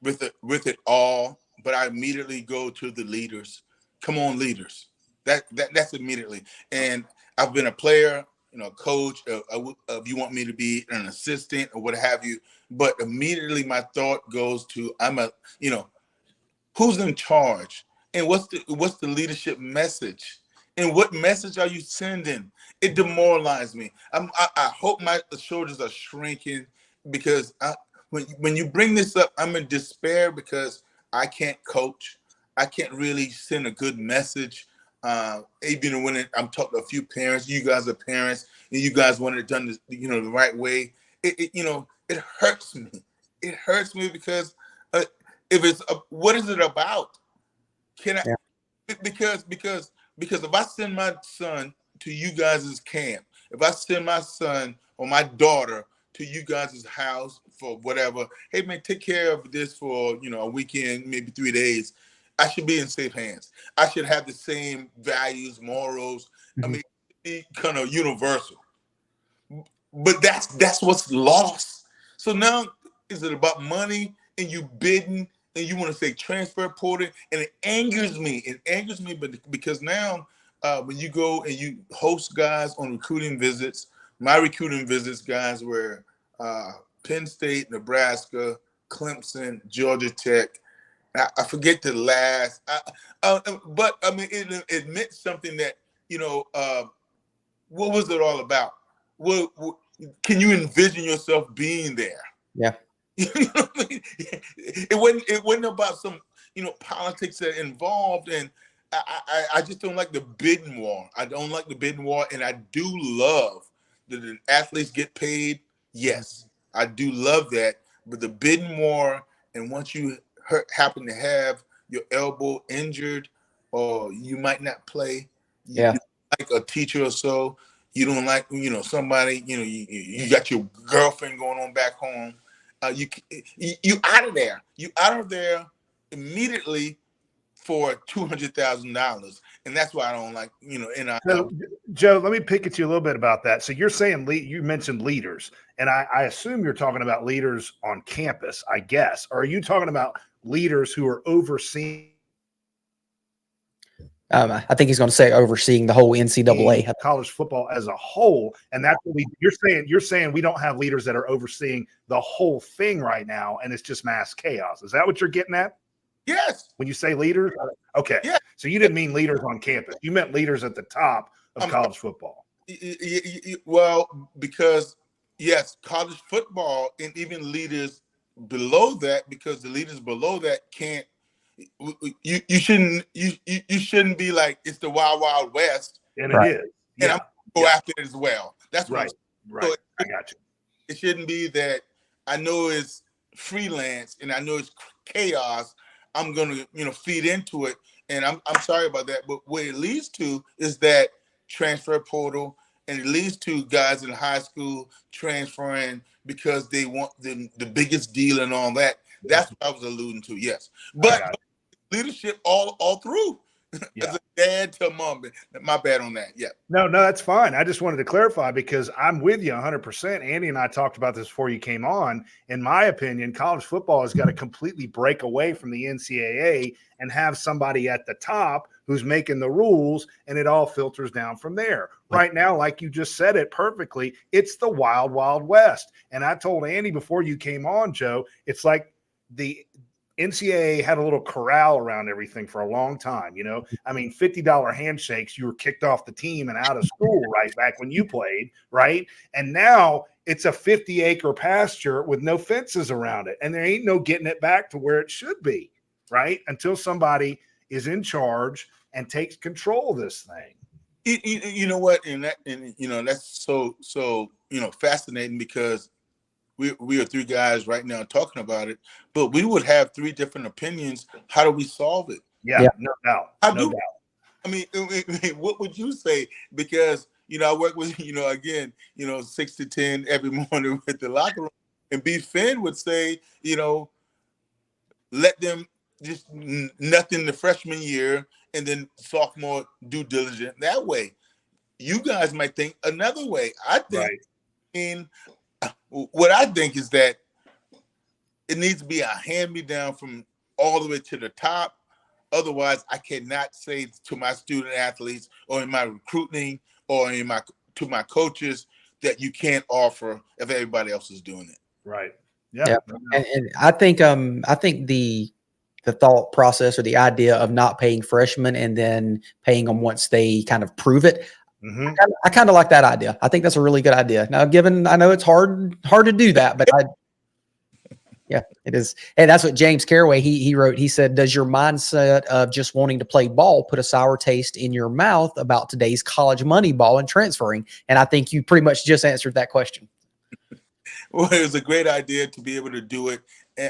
with it all, but I immediately go to the leaders. Come on, leaders. That's immediately. And I've been a player, coach, if you want me to be an assistant or what have you, but immediately my thought goes to who's in charge and what's the leadership message and what message are you sending? It demoralized me. I hope my shoulders are shrinking because when you bring this up, I'm in despair because I can't coach. I can't really send a good message. Even when I'm talking to a few parents, you guys are parents, and you guys want it done, the right way. It hurts me. It hurts me because if it's what is it about? Can I? Yeah. Because if I send my son to you guys' camp, if I send my son or my daughter to you guys' house for whatever, hey man, take care of this for a weekend, maybe 3 days. I should be in safe hands. I should have the same values, morals. Mm-hmm. I mean, be kind of universal. But that's what's lost. So now, is it about money and you bidding and you want to say transfer portal? And it angers me. But because now when you go and you host guys on recruiting visits, my recruiting visits, guys, were Penn State, Nebraska, Clemson, Georgia Tech. I forget the last, but I mean, it meant something that, what was it all about? What can you envision yourself being there? Yeah. You know what I mean? It wasn't about some, politics that involved. And I just don't like the bidding war. I don't like the bidding war. And I do love that the athletes get paid. Yes, I do love that. But the bidding war, and once you happen to have your elbow injured, or you might not play, like a teacher or so, you don't like, somebody, you got your girlfriend going on back home, you out of there. You out of there immediately for $200,000, and that's why I don't like, So, Joe, let me pick at you a little bit about that. So you're saying you mentioned leaders, and I assume you're talking about leaders on campus, I guess. Or are you talking about leaders who are overseeing? I think he's going to say overseeing the whole NCAA college football as a whole, and that's what you're saying we don't have leaders that are overseeing the whole thing right now, and it's just mass chaos. Is that what you're getting at? Yes. When you say leaders, okay. Yeah. So you didn't mean leaders on campus. You meant leaders at the top of college football. Well, because yes, college football and even leaders below that, because the leaders below that can't. You shouldn't be like it's the wild wild west, and right. It is. And I'm gonna go after it as well. That's what right. Right. So I got you. It shouldn't be that I know it's freelance and I know it's chaos. I'm gonna feed into it, and I'm sorry about that. But what it leads to is that transfer portal, and it leads to guys in high school transferring because they want the biggest deal and all that. That's what I was alluding to. Yes, but leadership all through. Yeah. As a dad to mom. My bad on that. Yeah. No, that's fine. I just wanted to clarify because I'm with you 100%. Andy and I talked about this before you came on. In my opinion, college football has got to completely break away from the NCAA and have somebody at the top who's making the rules, and it all filters down from there. Right now, like you just said it perfectly, it's the wild, wild west. And I told Andy before you came on, Joe, it's like NCAA had a little corral around everything for a long time. I mean, $50 handshakes, you were kicked off the team and out of school right back when you played, right? And now it's a 50-acre pasture with no fences around it. And there ain't no getting it back to where it should be, right? Until somebody is in charge and takes control of this thing. You know what? And that's so fascinating, because we are three guys right now talking about it, but we would have three different opinions. How do we solve it? Yeah. No doubt. No doubt. I mean, what would you say? Because, I work with, again, 6 to 10 every morning with the locker room, and B. Finn would say, let them just nothing the freshman year, and then sophomore due diligence that way. You guys might think another way. I think, what I think is that it needs to be a hand-me-down from all the way to the top. Otherwise, I cannot say to my student athletes or in my recruiting or to my coaches that you can't offer if everybody else is doing it. Right. Yeah. And I think the thought process or the idea of not paying freshmen and then paying them once they kind of prove it. Mm-hmm. I kind of like that idea. I think that's a really good idea. Now, I know it's hard to do that, but yeah, it is. And that's what James Carraway, he wrote. He said, does your mindset of just wanting to play ball put a sour taste in your mouth about today's college money ball and transferring? And I think you pretty much just answered that question. Well, it was a great idea to be able to do it.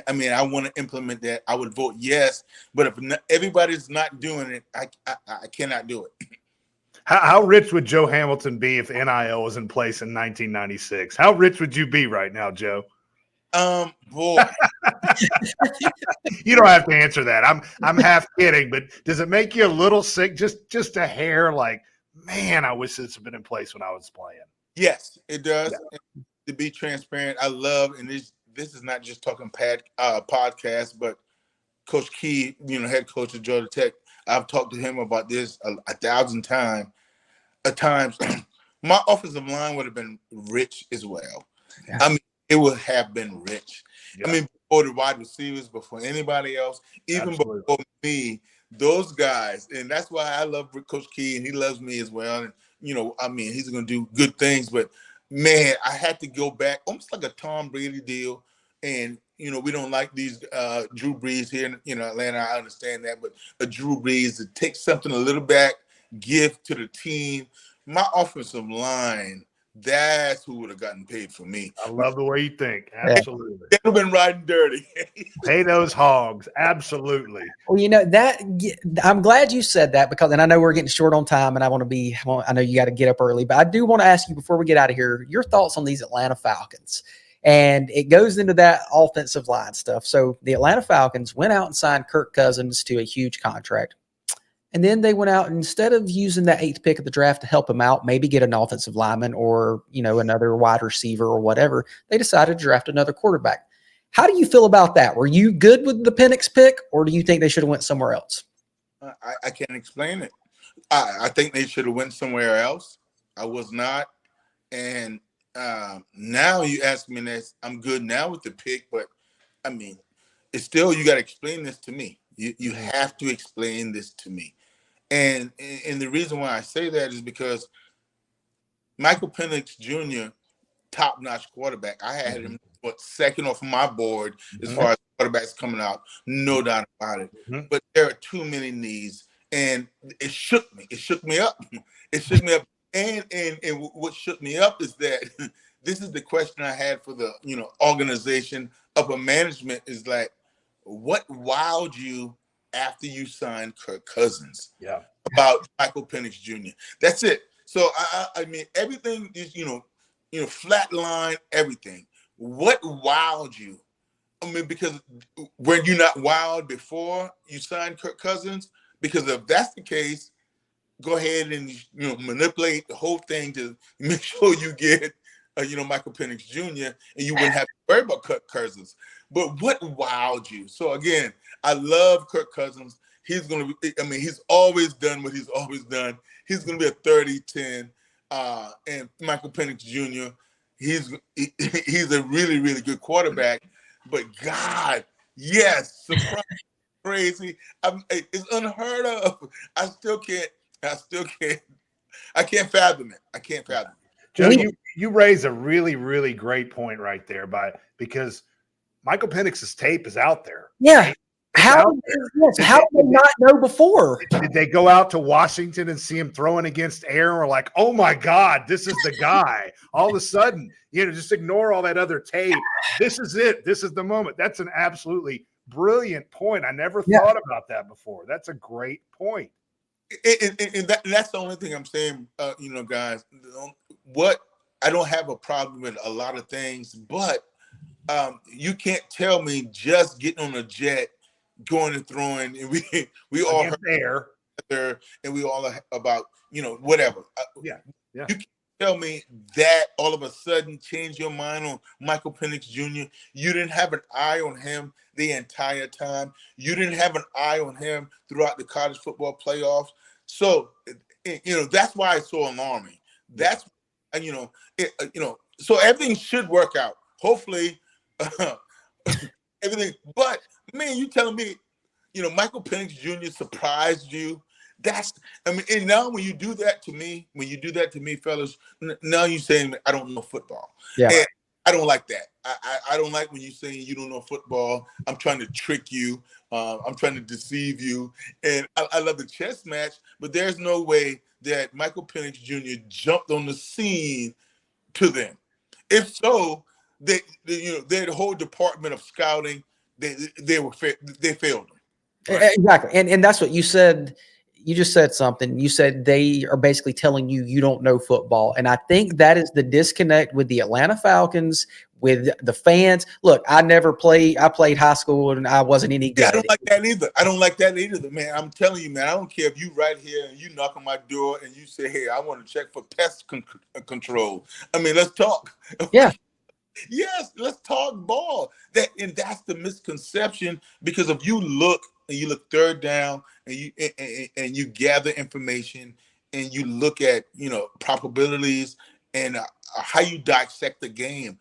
I mean, I want to implement that. I would vote yes, but if everybody's not doing it, I cannot do it. How rich would Joe Hamilton be if NIL was in place in 1996? How rich would you be right now, Joe? Boy. You don't have to answer that. I'm half kidding, but does it make you a little sick? Just a hair, like, man, I wish this had been in place when I was playing. Yes, it does. Yeah. To be transparent, I love, and this is not just talking podcast, but Coach Key, head coach of Georgia Tech, I've talked to him about this a 1,000 times. My offensive line would have been rich as well. Yeah. I mean, it would have been rich. Yeah. I mean, before the wide receivers, before anybody else, even Absolutely. Before me, those guys, and that's why I love Coach Key, and he loves me as well. And I mean, he's going to do good things, but man, I had to go back, almost like a Tom Brady deal. And we don't like these Drew Brees here in Atlanta. I understand that, but a Drew Brees to take something a little back, give to the team. My offensive line, that's who would have gotten paid for me. I love the way you think. Absolutely. They've been riding dirty. Pay those hogs. Absolutely. Well, that I'm glad you said that, because, and I know we're getting short on time, and I know you got to get up early, but I do want to ask you before we get out of here, your thoughts on these Atlanta Falcons. And it goes into that offensive line stuff. So the Atlanta Falcons went out and signed Kirk Cousins to a huge contract. And then they went out, and instead of using that 8th pick of the draft to help him out, maybe get an offensive lineman or, another wide receiver or whatever, they decided to draft another quarterback. How do you feel about that? Were you good with the Penix pick, or do you think they should have went somewhere else? I can't explain it. I think they should have went somewhere else. I was not. And now you ask me this, I'm good now with the pick, but I mean, it's still, you got to explain this to me. You have to explain this to me. And the reason why I say that is because Michael Penix Jr., top-notch quarterback. I had him second off my board as far as quarterbacks coming out, no doubt about it. Mm-hmm. But there are too many needs, and it shook me. It shook me up. It shook me up. And what shook me up is that this is the question I had for the organization, upper management, is like, what wowed you after you signed Kirk Cousins? Yeah. About Michael Penix Jr. That's it. So I mean, everything is flatline everything. What wowed you? I mean, because were you not wowed before you signed Kirk Cousins? Because if that's the case, go ahead and manipulate the whole thing to make sure you get Michael Penix Jr. and you wouldn't have to worry about Kirk Cousins. But what wowed you? So again, I love Kirk Cousins. He's going to be, he's always done what he's always done. He's going to be a 30-10. And Michael Penix Jr., he's a really, really good quarterback. But God, Yes, surprise, crazy. It's unheard of. I still can't. I can't fathom it. I can't fathom it. Joe, you raise a really, really great point right there because Michael Penix's tape is out there. Yeah. Right? How did they not know before? Did they go out to Washington and see him throwing against air and were like, oh my God, this is the guy? All of a sudden, just ignore all that other tape. This is it. This is the moment. That's an absolutely brilliant point. I never thought about that before. That's a great point. And that's the only thing I'm saying, guys. What I don't have a problem with a lot of things, but you can't tell me just getting on a jet, going and throwing, and we all heard there, and we all about whatever. Yeah. You can't tell me that all of a sudden change your mind on Michael Penix Jr. You didn't have an eye on him the entire time. You didn't have an eye on him throughout the college football playoffs. So that's why it's so alarming. That's so everything should work out. Hopefully, everything. But man, you telling me, Michael Penix Jr. surprised you? And now when you do that to me, fellas, now you're saying I don't know football. Yeah. And I don't like that. I don't like when you're saying you don't know football. I'm trying to trick you. I'm trying to deceive you. And I love the chess match, but there's no way that Michael Penix Jr. jumped on the scene to them. If so, the whole department of scouting, they failed them. Right? Exactly. And that's what you said. You just said something. You said they are basically telling you don't know football. And I think that is the disconnect with the Atlanta Falcons, with the fans. Look, I played high school and I wasn't any good. Yeah, I don't like that either. Man, I'm telling you, man, I don't care if you right here and you knock on my door and you say, hey, I want to check for pest control. I mean, let's talk. Yeah. Yes, let's talk ball. That's the misconception, because if you look third down and you gather information and you look at probabilities and how you dissect the game.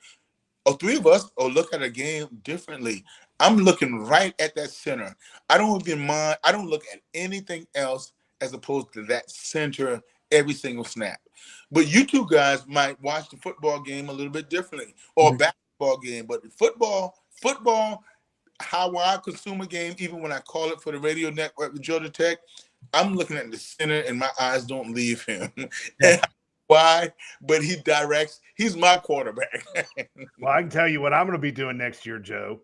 Three of us look at a game differently. I'm looking right at that center. I don't even mind. I don't look at anything else as opposed to that center every single snap. But you two guys might watch the football game a little bit differently, or basketball game. But football, how I consume a game, even when I call it for the radio network with Georgia Tech, I'm looking at the center and my eyes don't leave him. And why? But he directs. He's my quarterback. Well, I can tell you what I'm going to be doing next year, Joe.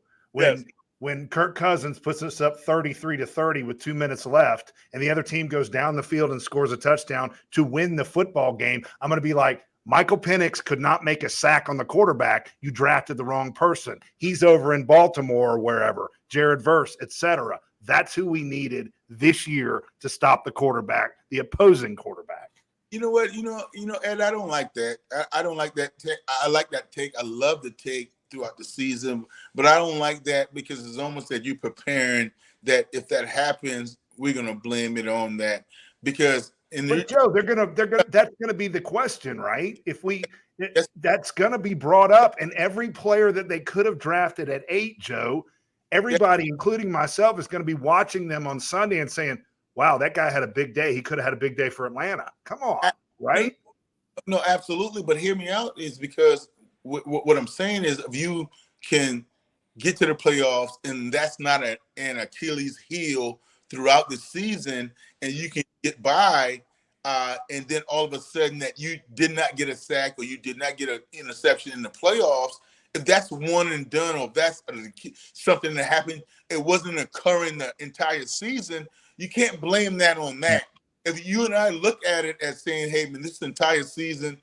When Kirk Cousins puts us up 33-30 with 2 minutes left, and the other team goes down the field and scores a touchdown to win the football game, I'm going to be like, Michael Penix could not make a sack on the quarterback. You drafted the wrong person. He's over in Baltimore or wherever, Jared Verse, etc. That's who we needed this year to stop the quarterback, the opposing quarterback. You know what? Ed, I don't like that. I don't like that take. I like that take. I love the take throughout the season, but I don't like that because it's almost that you're preparing that if that happens, we're gonna blame it on that. Because Joe, they're gonna that's gonna be the question, right? That's gonna be brought up, and every player that they could have drafted at 8, Joe, everybody, including myself, is gonna be watching them on Sunday and saying, wow, that guy had a big day. He could have had a big day for Atlanta. Come on, right? No, absolutely. But hear me out, is because what I'm saying is, if you can get to the playoffs and that's not an Achilles heel throughout the season, and you can get by, and then all of a sudden that you did not get a sack or you did not get an interception in the playoffs, if that's one and done, or if that's something that happened, it wasn't occurring the entire season, you can't blame that on that. If you and I look at it as saying, hey, man, this entire season,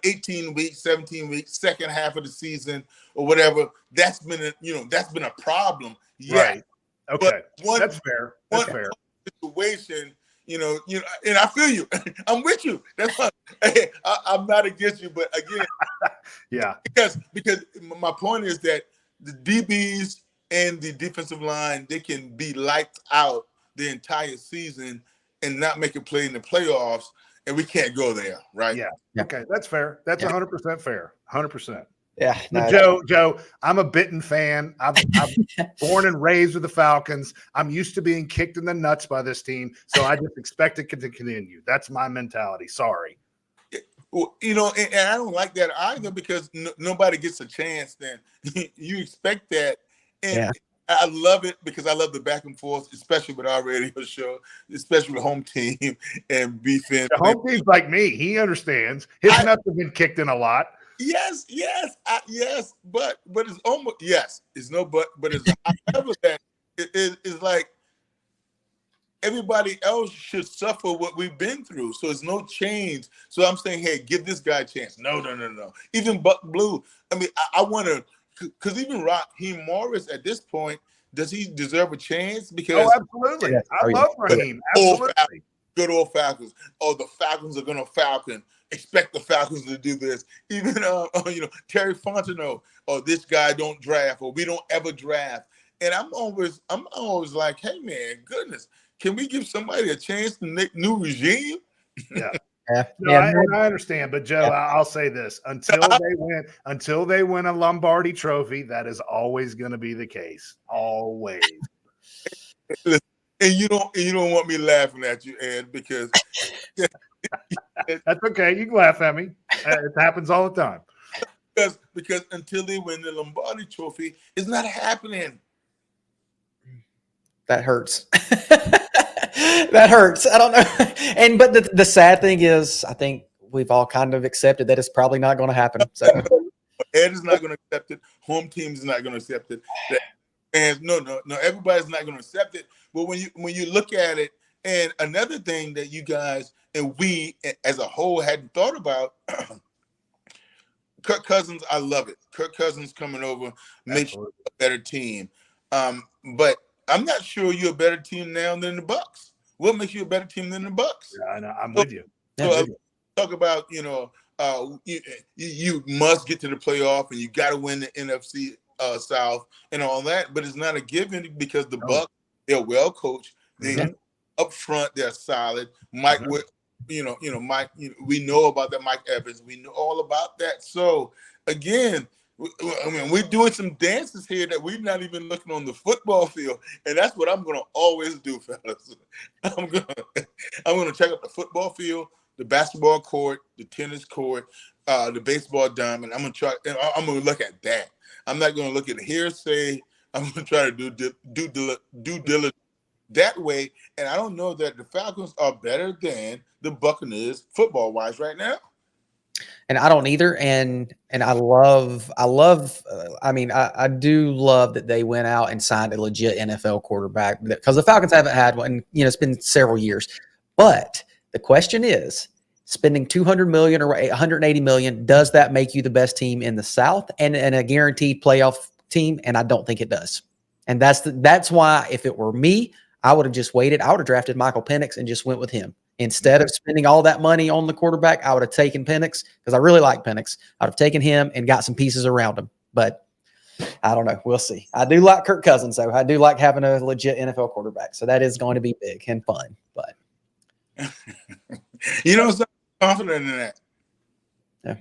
18 weeks, 17 weeks, second half of the season or whatever, that's been a problem. Yeah. Right. Okay. That's fair. That's fair. Situation, and I feel you. I'm with you. That's fine. I'm not against you, but again, yeah. Because my point is that the DBs and the defensive line, they can be lights out the entire season and not make a play in the playoffs, and we can't go there, right? Yeah. Okay, that's fair. That's 100% fair. 100%. Yeah. But No, Joe, I'm a bitten fan. I'm born and raised with the Falcons. I'm used to being kicked in the nuts by this team, so I just expect it to continue. That's my mentality. Sorry. Well, and I don't like that either because nobody gets a chance. Then you expect that, and Yeah. I love it because I love the back and forth, especially with our radio show, especially with home team and beefing. The home team's like me. He understands. His nuts have been kicked in a lot. Yes, but it's almost yes. It's no but it's however that it's like everybody else should suffer what we've been through. So it's no change. So I'm saying, hey, give this guy a chance. No. Even Buck Blue. I mean, I want to, because even Raheem Morris at this point, does he deserve a chance? Because absolutely. I love Raheem. Absolutely. Good old Falcons. Oh, the Falcons are going to Falcon. Expect the Falcons to do this. Even Terry Fontenot. Oh, this guy don't draft, or we don't ever draft. And I'm always like, hey man, goodness, can we give somebody a chance to make new regime? Yeah. Yeah. I understand, but Joe, I'll say this: until they win a Lombardi Trophy, that is always going to be the case. Always. And you don't want me laughing at you, Ed, because that's okay. You can laugh at me. It happens all the time. Because until they win the Lombardi Trophy, it's not happening. That hurts. That hurts. I don't know. But the sad thing is, I think we've all kind of accepted that it's probably not going to happen. So Ed is not going to accept it. Home team is not going to accept it. And no, everybody's not going to accept it. But when you look at it, and another thing that you guys and we as a whole hadn't thought about, Kirk Cousins, I love it. Kirk Cousins coming over makes you a better team. But I'm not sure you're a better team now than the Bucs. What makes you a better team than the Bucs? Yeah, I know. I'm with you. So talk about you must get to the playoff and you got to win the NFC South and all that, but it's not a given because the Bucs, they're well coached. They up front, they're solid. Mike, Mike. We know about that. Mike Evans. We know all about that. So again, I mean, we're doing some dances here that we're not even looking on the football field, and that's what I'm going to always do, fellas. I'm going to check out the football field, the basketball court, the tennis court, the baseball diamond. I'm going to look at that. I'm not going to look at hearsay. I'm going to try to do diligence that way. And I don't know that the Falcons are better than the Buccaneers football-wise right now. And I don't either. And I love, I do love that they went out and signed a legit NFL quarterback because the Falcons haven't had one, it's been several years. But the question is, spending $200 million or $180 million, does that make you the best team in the South and a guaranteed playoff team? And I don't think it does. And that's why if it were me, I would have just waited. I would have drafted Michael Penix and just went with him. Instead of spending all that money on the quarterback, I would have taken Penix because I really like Penix. I'd have taken him and got some pieces around him. But I don't know. We'll see. I do like Kirk Cousins, though. I do like having a legit NFL quarterback. So that is going to be big and fun. But I'm confident in that. Yeah,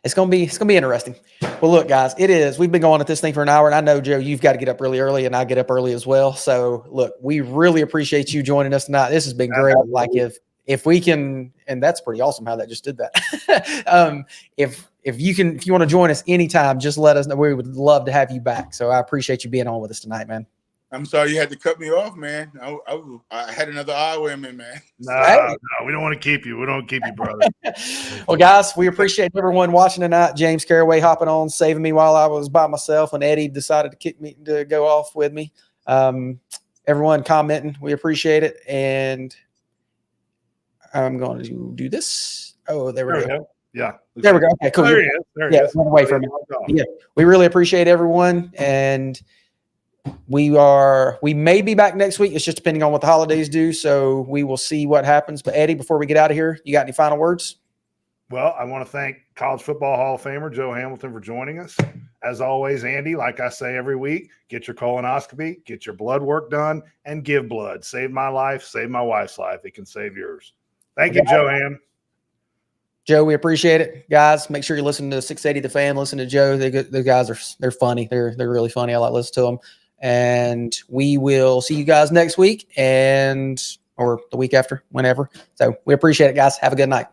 it's gonna be interesting. Well, look, guys, it is. We've been going at this thing for an hour, and I know, Joe, you've got to get up really early, and I get up early as well. So, look, we really appreciate you joining us tonight. This has been great. Like if we can, and that's pretty awesome how that just did that. If you want to join us anytime, just let us know. We would love to have you back. So I appreciate you being on with us tonight, man. I'm sorry you had to cut me off, man. I had another hour in me, man. No, we don't want to keep you. We don't keep you, brother. Well, guys, we appreciate everyone watching tonight. James Caraway hopping on, saving me while I was by myself when Eddie decided to kick me to go off with me. Everyone commenting, we appreciate it. And I'm going to do this. Oh, there we go. Yeah. There we go. Okay, cool. There he is. There he is. Went away from it. Yeah, we really appreciate everyone. And we may be back next week. It's just depending on what the holidays do. So we will see what happens. But Eddie, before we get out of here, you got any final words? Well, I want to thank College Football Hall of Famer Joe Hamilton for joining us. As always, Andy, like I say every week, get your colonoscopy, get your blood work done, and give blood. Save my life, save my wife's life. It can save yours. Thank you, Joe Ham. Joe, we appreciate it, guys. Make sure you listen to 680 The Fan. Listen to Joe. The guys they're funny. They're really funny. I like to listen to them. And we will see you guys next week or the week after, whenever. So we appreciate it, guys. Have a good night.